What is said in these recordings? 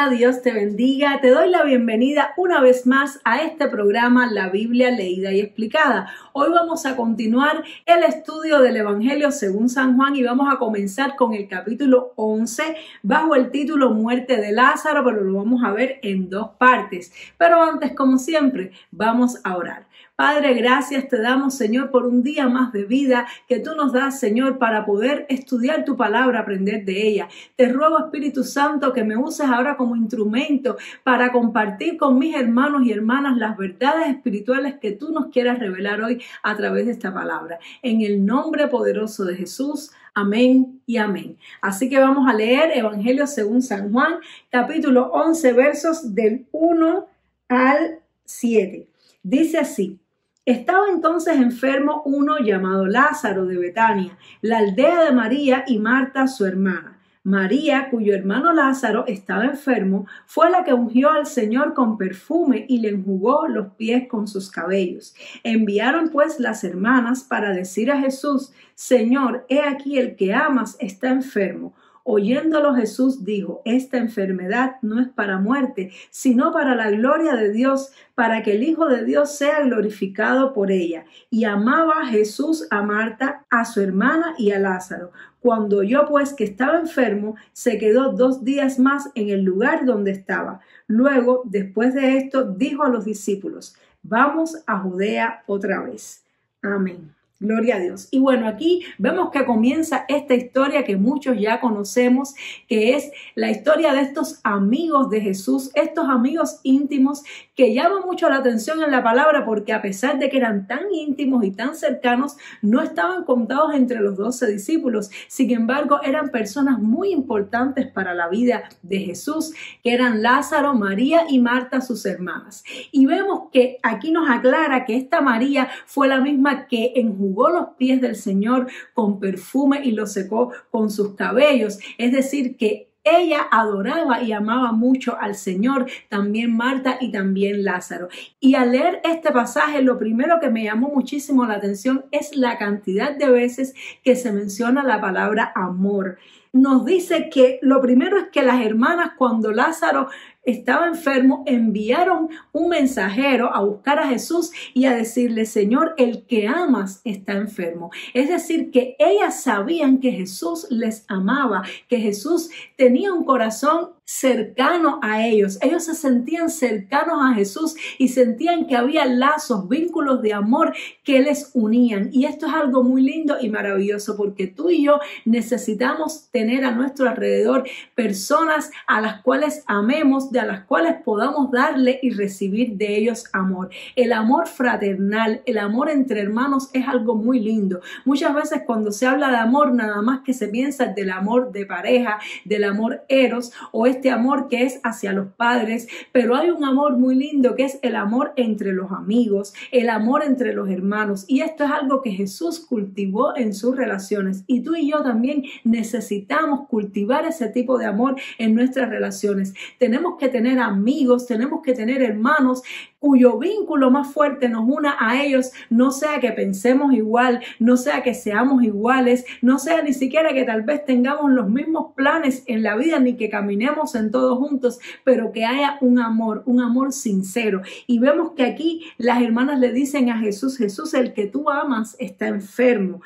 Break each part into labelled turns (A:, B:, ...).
A: Hola, Dios te bendiga. Te doy la bienvenida una vez más a este programa La Biblia Leída y Explicada. Hoy vamos a continuar el estudio del Evangelio según San Juan y vamos a comenzar con el capítulo 11 bajo el título Muerte de Lázaro, pero lo vamos a ver en dos partes. Pero antes, como siempre, vamos a orar. Padre, gracias te damos, Señor, por un día más de vida que tú nos das, Señor, para poder estudiar tu palabra, aprender de ella. Te ruego, Espíritu Santo, que me uses ahora como instrumento para compartir con mis hermanos y hermanas las verdades espirituales que tú nos quieras revelar hoy a través de esta palabra. En el nombre poderoso de Jesús, amén y amén. Así que vamos a leer Evangelio según San Juan, capítulo 11, versos del 1 al 7. Dice así: Estaba entonces enfermo uno llamado Lázaro de Betania, la aldea de María y Marta su hermana. María, cuyo hermano Lázaro estaba enfermo, fue la que ungió al Señor con perfume y le enjugó los pies con sus cabellos. Enviaron pues las hermanas para decir a Jesús: Señor, he aquí el que amas está enfermo. Oyéndolo Jesús dijo: Esta enfermedad no es para muerte, sino para la gloria de Dios, para que el Hijo de Dios sea glorificado por ella. Y amaba Jesús a Marta, a su hermana y a Lázaro. Cuando oyó pues que estaba enfermo, se quedó 2 días más en el lugar donde estaba. Luego, después de esto, dijo a los discípulos: Vamos a Judea otra vez. Amén. Gloria a Dios. Y bueno, aquí vemos que comienza esta historia que muchos ya conocemos, que es la historia de estos amigos de Jesús, estos amigos íntimos que llaman mucho la atención en la palabra porque a pesar de que eran tan íntimos y tan cercanos, no estaban contados entre los 12 discípulos. Sin embargo, eran personas muy importantes para la vida de Jesús, que eran Lázaro, María y Marta, sus hermanas. Y vemos que aquí nos aclara que esta María fue la misma que enjugó los pies del Señor con perfume y los secó con sus cabellos. Es decir, que ella adoraba y amaba mucho al Señor, también Marta y también Lázaro. Y al leer este pasaje, lo primero que me llamó muchísimo la atención es la cantidad de veces que se menciona la palabra amor. Nos dice que lo primero es que las hermanas, cuando Lázaro estaba enfermo, enviaron un mensajero a buscar a Jesús y a decirle: Señor, el que amas está enfermo. Es decir, que ellas sabían que Jesús les amaba, que Jesús tenía un corazón cercano a ellos. Ellos se sentían cercanos a Jesús y sentían que había lazos, vínculos de amor que les unían. Y esto es algo muy lindo y maravilloso porque tú y yo necesitamos tener a nuestro alrededor personas a las cuales amemos, a las cuales podamos darle y recibir de ellos amor. El amor fraternal, el amor entre hermanos es algo muy lindo. Muchas veces cuando se habla de amor, nada más que se piensa del amor de pareja, del amor eros o este amor que es hacia los padres, pero hay un amor muy lindo que es el amor entre los amigos, el amor entre los hermanos, y esto es algo que Jesús cultivó en sus relaciones y tú y yo también necesitamos cultivar ese tipo de amor en nuestras relaciones. Tenemos que tener amigos, tenemos que tener hermanos cuyo vínculo más fuerte nos una a ellos, no sea que pensemos igual, no sea que seamos iguales, no sea ni siquiera que tal vez tengamos los mismos planes en la vida, ni que caminemos en todos juntos, pero que haya un amor sincero. Y vemos que aquí las hermanas le dicen a Jesús: Jesús, el que tú amas está enfermo.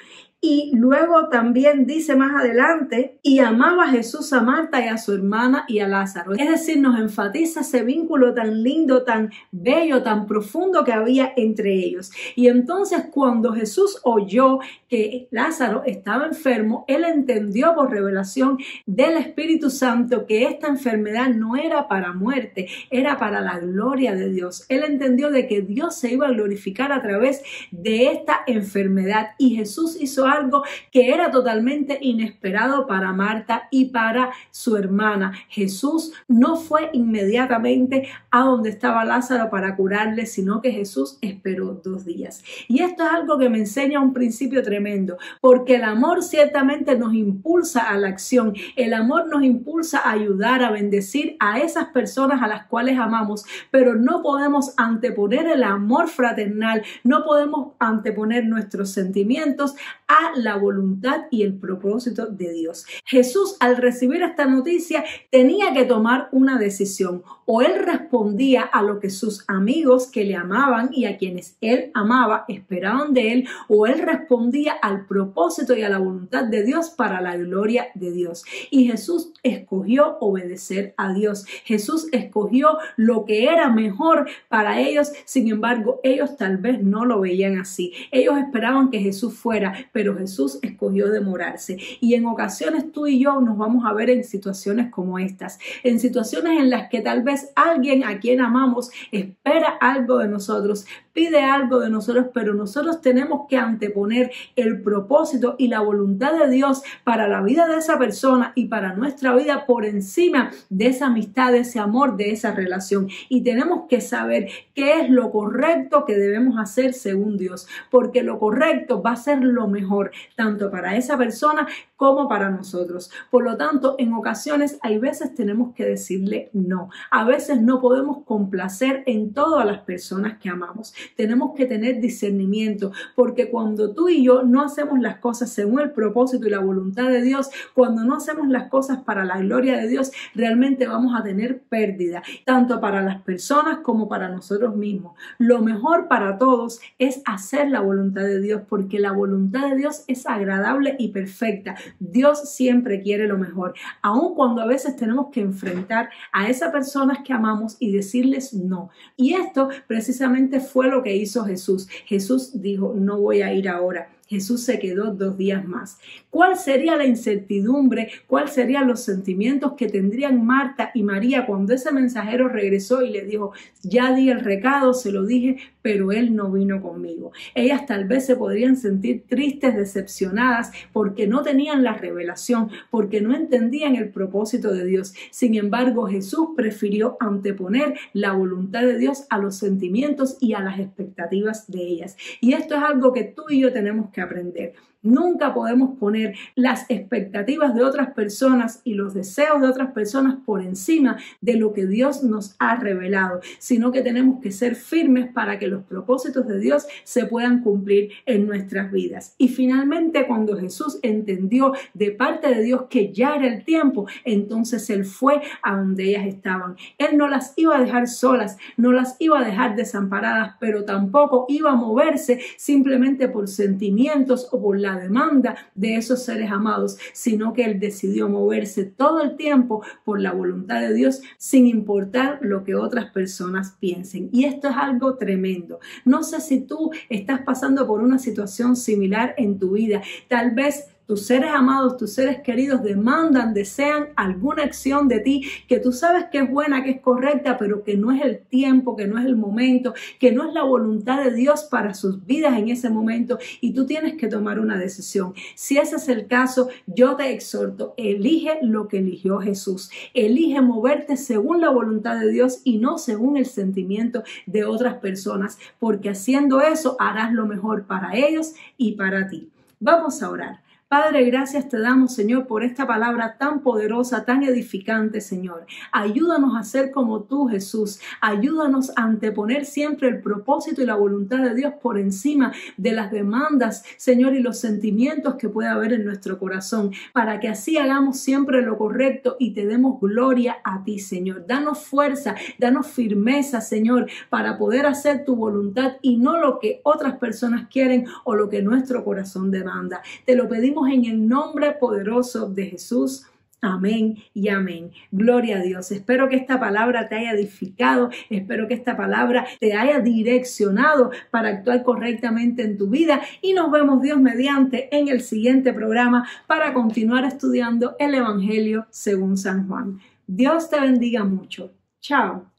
A: Y luego también dice más adelante: y amaba Jesús a Marta y a su hermana y a Lázaro. Es decir, nos enfatiza ese vínculo tan lindo, tan bello, tan profundo que había entre ellos. Y entonces cuando Jesús oyó que Lázaro estaba enfermo, él entendió por revelación del Espíritu Santo que esta enfermedad no era para muerte, era para la gloria de Dios. Él entendió de que Dios se iba a glorificar a través de esta enfermedad y Jesús hizo algo que era totalmente inesperado para Marta y para su hermana. Jesús no fue inmediatamente a donde estaba Lázaro para curarle, sino que Jesús esperó 2 días. Y esto es algo que me enseña un principio tremendo, porque el amor ciertamente nos impulsa a la acción. El amor nos impulsa a ayudar, a bendecir a esas personas a las cuales amamos, pero no podemos anteponer el amor fraternal, no podemos anteponer nuestros sentimientos a a la voluntad y el propósito de Dios. Jesús, al recibir esta noticia, tenía que tomar una decisión. O él respondía a lo que sus amigos que le amaban y a quienes él amaba esperaban de él, o él respondía al propósito y a la voluntad de Dios para la gloria de Dios. Y Jesús escogió obedecer a Dios. Jesús escogió lo que era mejor para ellos. Sin embargo, ellos tal vez no lo veían así. Ellos esperaban que Jesús fuera, pero Jesús escogió demorarse. Y en ocasiones tú y yo nos vamos a ver en situaciones como estas, en situaciones en las que tal vez alguien a quien amamos espera algo de nosotros, pide algo de nosotros, pero nosotros tenemos que anteponer el propósito y la voluntad de Dios para la vida de esa persona y para nuestra vida por encima de esa amistad, de ese amor, de esa relación. Y tenemos que saber qué es lo correcto que debemos hacer según Dios, porque lo correcto va a ser lo mejor, tanto para esa persona como para nosotros. Por lo tanto, en ocasiones, hay veces tenemos que decirle no. A veces no podemos complacer en todas las personas que amamos. Tenemos que tener discernimiento, porque cuando tú y yo no hacemos las cosas según el propósito y la voluntad de Dios, cuando no hacemos las cosas para la gloria de Dios, realmente vamos a tener pérdida, tanto para las personas como para nosotros mismos. Lo mejor para todos es hacer la voluntad de Dios, porque la voluntad de Dios es agradable y perfecta. Dios siempre quiere lo mejor, aun cuando a veces tenemos que enfrentar a esas personas que amamos y decirles no. Y esto precisamente fue lo que hizo Jesús. Jesús dijo, no voy a ir ahora. Jesús se quedó 2 días más. ¿Cuál sería la incertidumbre? ¿Cuáles serían los sentimientos que tendrían Marta y María cuando ese mensajero regresó y le dijo, ya di el recado, se lo dije, pero él no vino conmigo? Ellas tal vez se podrían sentir tristes, decepcionadas, porque no tenían la revelación, porque no entendían el propósito de Dios. Sin embargo, Jesús prefirió anteponer la voluntad de Dios a los sentimientos y a las expectativas de ellas. Y esto es algo que tú y yo tenemos que aprender. Nunca podemos poner las expectativas de otras personas y los deseos de otras personas por encima de lo que Dios nos ha revelado, sino que tenemos que ser firmes para que los propósitos de Dios se puedan cumplir en nuestras vidas. Y finalmente, cuando Jesús entendió de parte de Dios que ya era el tiempo, entonces Él fue a donde ellas estaban. Él no las iba a dejar solas, no las iba a dejar desamparadas, pero tampoco iba a moverse simplemente por sentimientos o por la demanda de esos seres amados, sino que Él decidió moverse todo el tiempo por la voluntad de Dios, sin importar lo que otras personas piensen. Y esto es algo tremendo. No sé si tú estás pasando por una situación similar en tu vida. Tal vez tus seres amados, tus seres queridos demandan, desean alguna acción de ti que tú sabes que es buena, que es correcta, pero que no es el tiempo, que no es el momento, que no es la voluntad de Dios para sus vidas en ese momento, y tú tienes que tomar una decisión. Si ese es el caso, yo te exhorto, elige lo que eligió Jesús. Elige moverte según la voluntad de Dios y no según el sentimiento de otras personas, porque haciendo eso harás lo mejor para ellos y para ti. Vamos a orar. Padre, gracias te damos, Señor, por esta palabra tan poderosa, tan edificante, Señor. Ayúdanos a ser como tú, Jesús. Ayúdanos a anteponer siempre el propósito y la voluntad de Dios por encima de las demandas, Señor, y los sentimientos que pueda haber en nuestro corazón, para que así hagamos siempre lo correcto y te demos gloria a ti, Señor. Danos fuerza, danos firmeza, Señor, para poder hacer tu voluntad y no lo que otras personas quieren o lo que nuestro corazón demanda. Te lo pedimos en el nombre poderoso de Jesús. Amén y amén. Gloria a Dios. Espero que esta palabra te haya edificado. Espero que esta palabra te haya direccionado para actuar correctamente en tu vida. Y nos vemos, Dios mediante, en el siguiente programa para continuar estudiando el Evangelio según San Juan. Dios te bendiga mucho. Chao.